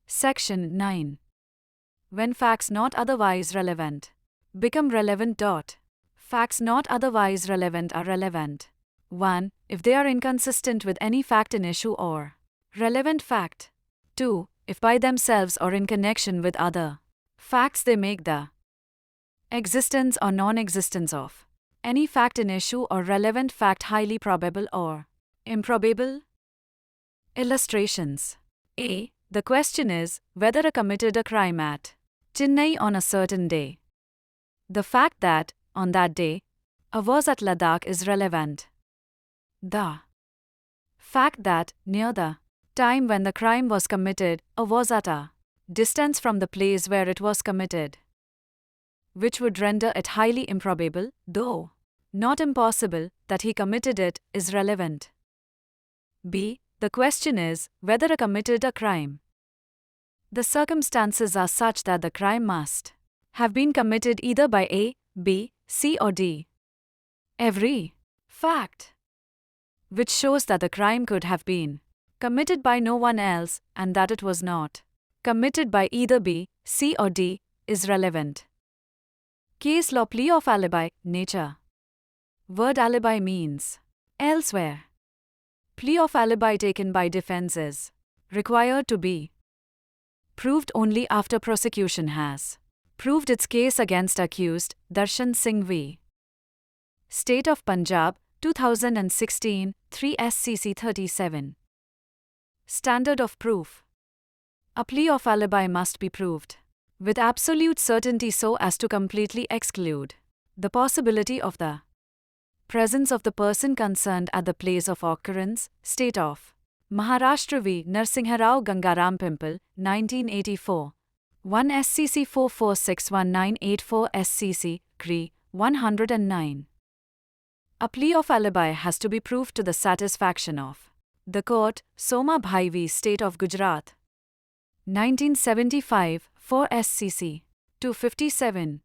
Section 9. When facts not otherwise relevant become relevant. Facts not otherwise relevant are relevant. 1. If they are inconsistent with any fact in issue or relevant fact. 2. If by themselves or in connection with other facts they make the existence or non-existence of any fact in issue or relevant fact highly probable or improbable. Illustrations. A. The question is whether a committed a crime at Chennai on a certain day. The fact that, on that day, a was at Ladakh is relevant. The fact that, near the time when the crime was committed, a was at a distance from the place where it was committed, which would render it highly improbable, though not impossible, that he committed it, is relevant. B. The question is whether a committed a crime. The circumstances are such that the crime must have been committed either by A, B, C or D. Every fact which shows that the crime could have been committed by no one else and that it was not committed by either B, C or D is relevant. Case law. Plea of alibi. Nature. Word alibi means elsewhere. Plea of alibi taken by defense is required to be proved only after prosecution has proved its case against accused. Darshan Singh v. State of Punjab, 2016, 3 SCC 37. Standard of proof. A plea of alibi must be proved with absolute certainty so as to completely exclude the possibility of the presence of the person concerned at the place of occurrence. State of Maharashtra v. Narsingha Rao Gangaram Pimple, 1984. 1 SCC 446194 SCC, CRI, 109. A plea of alibi has to be proved to the satisfaction of the court. Soma Bhai v. State of Gujarat, 1975, 4 SCC, 257.